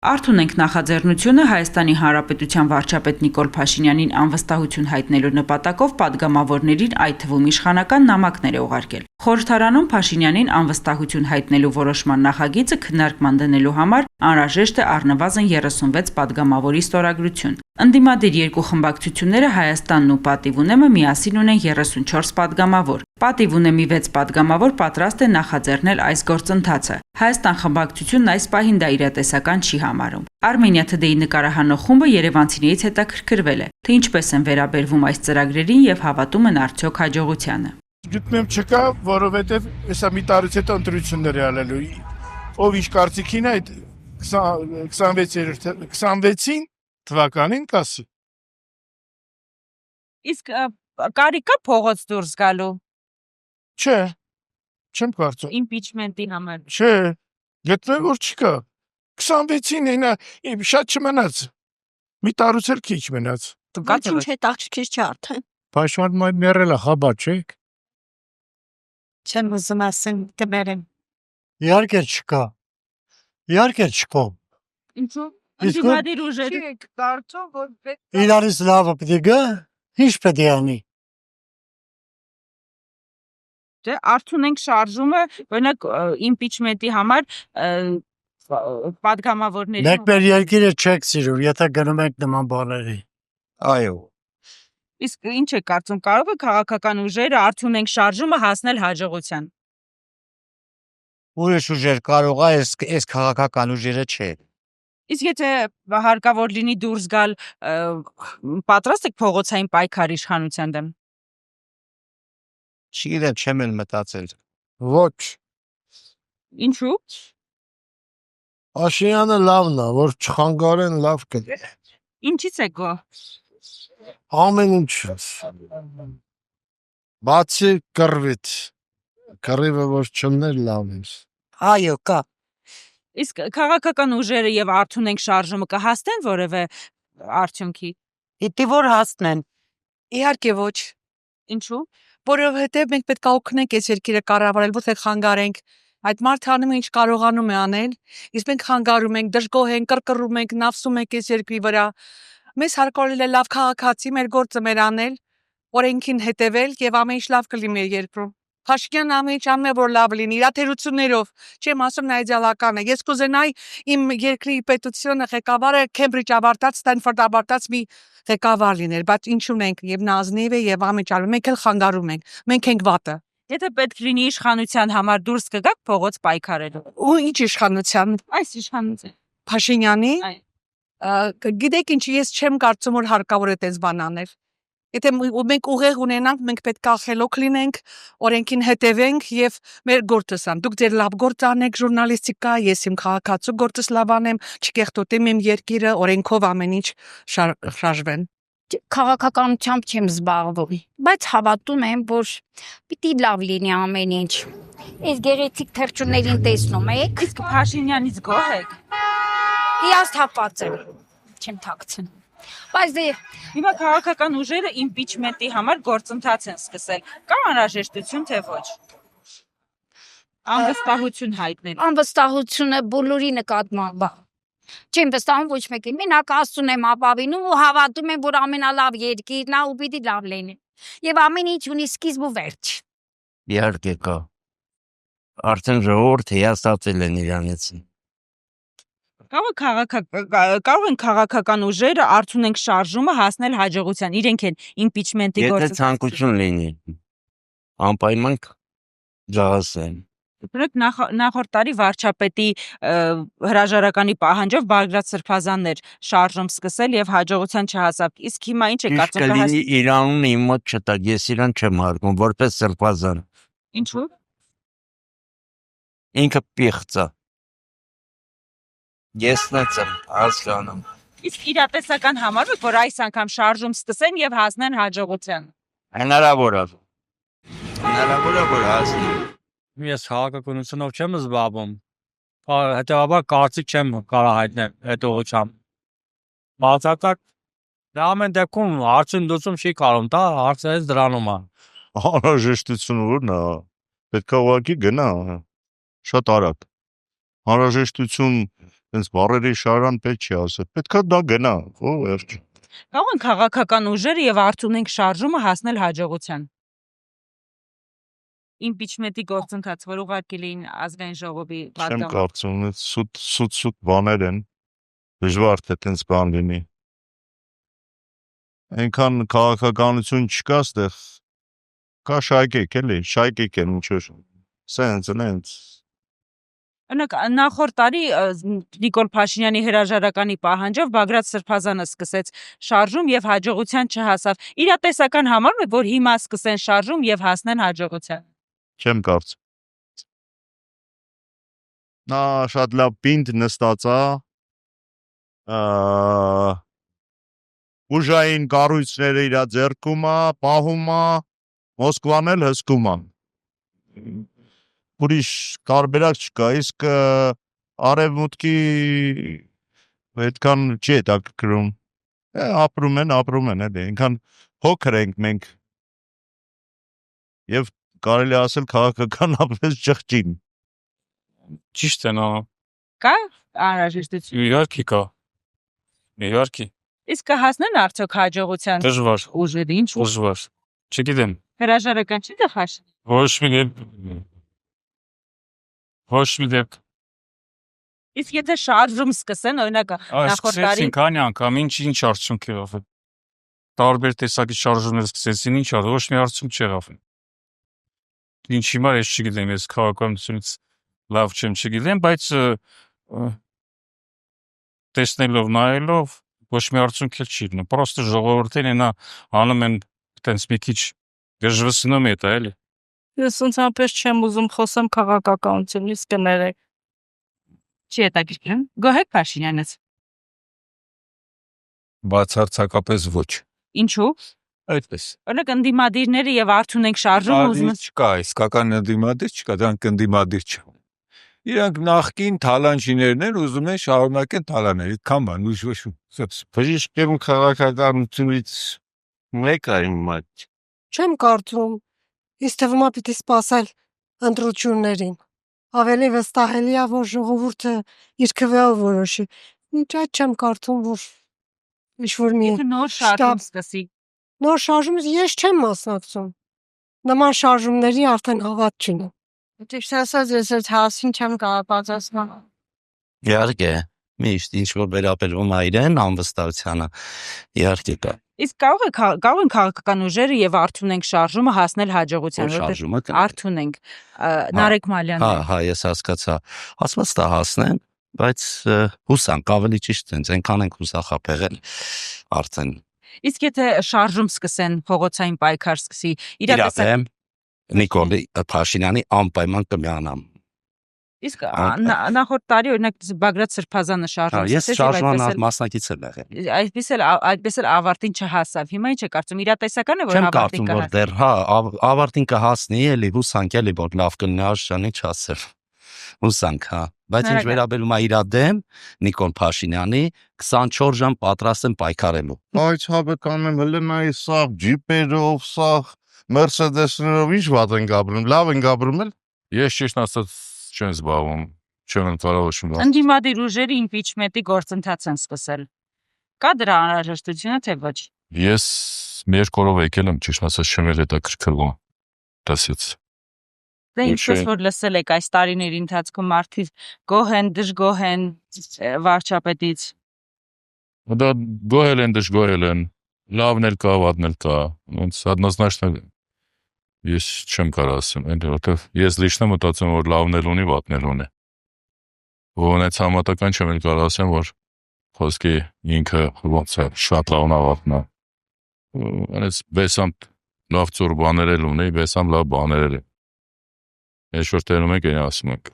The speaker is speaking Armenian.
Արդ ունենք նախաձեռնությունը Հայաստանի Հանրապետության վարչապետ Նիկոլ Փաշինյանին անվստահություն հայտնելու նպատակով պատգամավորներին, այդ թվում իշխանական նամակներ է ուղարկել։ Խորհրդարանում Փաշինյանին անվստահություն հայտնելու որոշման նախագիծը քննարկման դնելու համար անհրաժեշտ է առնվազն 36 պատգամավորի ստորագրություն։ Ընդդիմադիր երկու խմբակցությունները Հայաստանն ու Պատիվ ունեմը միասին ունեն 34 պատգամավոր։ Պատիվ ունեմի 6 պատգամավոր պատրաստ է նախաձեռնել այս գործընթացը։ Հայաստան խմբակցությունն այս պահին դա իրատեսական չի համարում։ Armenia Today-ի նկարահանող խումբը երևանցիներից հետաքրքրվել է, թե ինչպես են վերաբերվում այս ծրագրերին եւ հավատում են արդյոք հաջողությանը։ Գտնում չկա, որովհետեւ հեսա մի տարուց հետո ընտրություններ է ալելու։ Ով ինչ կարծիքին է 26-ին թվականին կասի։ Իսկ կարիքա փողոց դուրս գալու Չէ, չեմ կարծում։ impeachment-ի համար։ Չէ, գտնում որ չկա։ 26-ին այնա շատ չմնաց։ Մի տարուց էլ քիչ մնաց։ Ինչ հետ աղջիկից չի արդեն։ Պաշտպան մայ մեռելա խաբա չեք։ Չեմ ուզում ասեմ կմերեմ։ Իհարկե չկա։ Իհարկե չկա։ Ինչու՞։ Իսկ Ընդդիմադիր ուժերը Չեք կարծում որ պետք Իրարից լավը պետք է գա, ինչ պետք է անի։ է արդ ունենք շարժումը, օրինակ impeachment-ի համար պատգամավորների Մեկ մեր երկիրը չեք սիրում, եթե գնում եք նման բաների։ Այո։ Իսկ ինչ է կարծում, կարող է քաղաքական ուժերը արդ ունենք շարժումը հասնել հաջողության։ Ուրիշ ուժեր կարող է, այս քաղաքական ուժերը չէ։ Իսկ եթե հարկավոր լինի դուրս գալ, պատրաստ եք փողոցային պայքար իշխանության դեմ։ Չգիտեմ, չեմ էլ մտածել։ Ոչ։ Ինչու՞։ Աշյանը լավն է, որ չխանգարեն լավ կդե։ Ինչից է գո։ Ամեն ինչ։ Բացի կռվից։ Կռիվը որ չլներ լավ է։ Այո, կա։ Իսկ քաղաքական ուժերը եւ արդ ունենք շարժումը կհաստեն որևէ արդյունքի։ Պիտի որ հասնեն։ Իհարկե ոչ, Ինչու՞։ որովհետև մենք պետք է օգնենք այս երկիրը կառավարել, ոչ թե խանգարենք։ Այդ մարդը անում է ինչ կարողանում է անել, իսկ մենք խանգարում ենք, դժգոհ ենք, կռկռում ենք, նավսում ենք այս երկրի վրա։ Մեզ հարկավոր է լավ քաղաքացի, մեր գործը մեր անել, օրենքին հետևել եւ ամեն ինչ լավ կլինի մեր երկրում։ Փաշինյանն ամեն ինչ անում է որ լավ լինի, իր թերություններով, չեմ ասում նա իդեալական է։ Ես կուզենայի իմ երկրի պետությունը ղեկավարը Քեմբրիջ ավարտած, Ստենֆորդ ավարտած մի ղեկավար լիներ, բայց ինչ ունենք եւ Նազնիվ է եւ ամեն ինչ անում, մենք էլ խանգարում ենք։ Մենք ենք վատը։ Եթե պետք լինի իշխանության համար դուրս կգաք փողոց պայքարելու։ Ու ինչ իշխանության Այս իշխանության։ Փաշինյանի Այ։ Գիտեք ինչ, ես չեմ կարծում որ հարկավոր է տես բան անել։ Եթե մենք ուղեղ ունենանք, մենք պետք է խելոք լինենք, օրենքին հետևենք եւ մեր գործս անենք։ Դուք ձեր լավ գործ անեք, ժուրնալիստիկա, ես իմ քաղաքացու գործս լավ անեմ, չկեղտոտեմ իմ երկիրը, օրենքով ամեն ինչ շարժվեն։ Քաղաքականությամբ չեմ զբաղվում, բայց հավատում եմ, որ պիտի լավ լինի ամեն ինչ։ Այս գեղեցիկ թերչուններին տեսնում եք, Իսկ Փաշինյանից գոհ եք։ հիասթափված եմ, չեմ թաքցնում։ Բայց դե Հիմա քաղաքական ուժերը impeachment-ի համար գործընթաց են սկսել։ Կա անհրաժեշտություն թե ոչ։ Անվստահություն հայտնել։ անվստահությունը բոլորի նկատմամբ է։ Չեմ վստահում ոչ մեկին, մենակ Աստծուն եմ ապավինում ու հավատում եմ, որ ամենալավ երկիրն է ու պիտի լավ լինի։ Եվ ամեն ինչ ունի սկիզբ ու վերջ։ Իհարկե կա։ Արդեն ժողովուրդ հիասթափվել են իրանից։ Կարող են քաղաքական ուժերը արդ ունենք շարժումը հասնել հաջողության։ Իրենք են impeachment-ի Եթե գործը։ ցանկություն լինի, անպայման ջահասեն։ Օրինակ նախորդ տարի վարչապետի հրաժարականի պահանջով Բագրատ Սրբազանն էր շարժում սկսել եւ հաջողության չհասավ։ Իսկ հիմա ինչ է Ճիշտ կարծում կլինի Իրանուն իմ մոտ չտակ, ես իրան չեմ հարգում, որպես սրբազան։ Ինչու՞։ Ինքը պիղծ է։ Ես նենց եմ հասկանում։ Իսկ իրատեսական համարում եք, որ այս անգամ շարժում սկսեն եւ հասնեն հաջողության։ Հնարավոր է։ Հնարավոր է որ հասնի։ Ես քաղաքականությունով չեմ զբաղվում։ Հետևաբար կարծիք չեմ կարող հայտնել այդ ուղղությամբ։ Բացարձակ դա ամեն դեպքում հարցին լուծում չի կարող, դա հարցը դրանում է։ Անհրաժեշտությունը ո՞րն է։ Պետք է ուղղակի գնա։ Շատ արագ։ Անհրաժեշտություն Հենց բարերի շարան պետք չի ասել։ Պետքա դա գնա, ո՞վ վերջ։ Կարող են քաղաքական ուժերը եւ Արցունենք շարժումը հասնել հաջողության։ Իմպիչմենտի գործընթաց, որ ուղարկել էին ազգային ժողովի Չեմ պատգամ։ կարծում, սուտ բաներ են։ Դժվար թե տենց բան լինի։ Այնքան քաղաքականություն չկա ստեղ։ Կա շայկեք էլի, շայկեք են ինչ որ։ Սենց։ Օրինակ նախորդ տարի Նիկոլ Փաշինյանի հրաժարականի պահանջով Բագրատ Սրբազանը սկսեց շարժում եւ հաջողության չհասավ։ Իրատեսական համարում է, որ հիմա սկսեն շարժում եւ հասնեն հաջողության։ Չեմ կարծում։ Նա շատ լավ պինդ նստած է։ Ուժային կառույցները իր ձեռքում է, պահում է, Մոսկվան էլ հսկում է։ Ուրիշ տարբերակ չկա, իսկ արևմուտքի այդքան չի հետաքրքրում։ Ապրում են էլի, այնքան փոքր ենք մենք։ Եվ կարելի ասել քաղաքականապես ճղճին։ Ճիշտ է նա։ Կա անհրաժեշտություն։ Իհարկե կա։ Իհարկե։ Իսկ կհասնեն արդյոք հաջողության Դժվար, ուժերը ինչ դժվար։ Չգիտեմ։ հրաժարական չի դխաշ։ Ոչ մի դեպք։ Իսկ եթե շարժում սկսեն, օրինակ նախորդ տարի Սկսեցին քանի անգամ, ինչ արդյունք եղավ։ Տարբեր տեսակի շարժումներ սկսեցին, ինչ արավ, ոչ մի արդյունք չեղավ։ Ինչ հիմա ես չգիտեմ, ես քաղաքականությունից լավ չգիտեմ, բայց տեսնելով, նայելով ոչ մի արդյունք էլ չի լինում։ Պրոստը ժողովուրդին այնա անում են տենց մի քիչ դժվարացնում է դա էլի։ Ես ընդհանրապես չեմ ուզում խոսեմ քաղաքականությունից, կներեք։ չի հետաքրքրում։ Գոհեք Փաշինյանից։ Բացարձակապես ոչ։ Ինչու։ Այդպես։ Օրինակ ընդդիմադիրները եւ Արցունենք շարժումը ուզում են Չկա, իսկական ընդդիմադիր չկա, դրանք ընդդիմադիր չեն։ Իրանք նախկին թալանչիներն են, ուզում են շարունակեն թալանել, այդքան բան, ուրիշ ոչ ոք։ Բժիշկերում քաղաքականությունից մեկը իմ մոտ։ Չեմ կարծում, իսկ թվում է պիտի սպասել ընտրություններին։ Ավելի վստահելի է, որ ժողովուրդը իր քվեով որոշի։ Ինչ այդ չեմ կարծում, որ ինչ-որ մի Եթե նոր շարժում սկսի։ նոր շարժումից ես չեմ մասնակցում։ Նման շարժումների արդեն հավատ չունեմ։ Ճիշտ ասած, ես այդ հասին չեմ կարող պատասխանել։ Իհարկե, միշտ ինչ որ վերաբերում է իրեն անվստահությանը, իհարկե կա։ Իսկ կարող են քաղաքական ուժերը եւ Արցունենք շարժումը հասնել հաջողության, Շարժումը Արցունենք Նարեկ Մալյանն։ Հա, ես հասկացա։ Հաստատ հասնեն, բայց հուսանք ավելի ճիշտ են, այնքան ենք հուսախապ եղել արդեն։ Իսկ եթե շարժում սկսեն, փողոցային պայքար սկսի, իրատեսական Նիկոլ Փաշինյանի անպայման կմիանամ։ Իսկ նախորդ տարի օրինակ Բագրատ Սրբազանը շարժում Ես շարժման մասնակից եմ եղել։ Այդպես էլ ավարտին չհասավ։ Հիմա ինչ է կարծում, իրատեսական է որ Չեմ ավարտին կարծում որ դեռ հա ավարտին կհասնի, էլի հուսանք էլի որ լավ կլինի արժանի չասել։ Հուսանք, հա։ Բայց ինչ վերաբերում է իր դեմ Նիկոլ Փաշինյանի 24 ժամ պատրաստ եմ պայքարելու։ Բայց հավատում եմ հլնայի սաղ ջիպերով, սաղ Mercedes-ներով ինչ վատ են գաբրում, լավ են գաբրում էլ։ Ես ճիշտ ասած չեմ զբաղվում, չեմ ընկալել ոչ մի բան։ Ընդդիմադիր ուժերը իմպիչմենտի գործընթաց են սկսել։ Կա դրա անհրաժեշտությունը թե ոչ։ Ես մեր կորով եկել եմ, ճիշտ ասած չեմ էլ հետաքրքրվում։ Դասից։ Դե ինչպես որ լսել եք այս տարիների ընթացքում մարդիկ գոհ են, դժգոհ են վարչապետից։ Դա գոհել են, դժգոհել են, լավն էլ կա, վատն էլ կա։ Ոնց однозначно ես չեմ կարող ասեմ, որովհետև ես լիչնա մտածում որ լավն էլ ունի, վատն էլ ունի։ Ոնց համատական չեմ էլ կարող ասեմ, որ խոսքի ինքը ոնց է, շատ լավն է, վատն է։ Այնպես բեսամ լավ ծուր բաներ էլ ունի, բեսամ լավ բաներ էլ։ Ես որ տենում եք, ասում եք։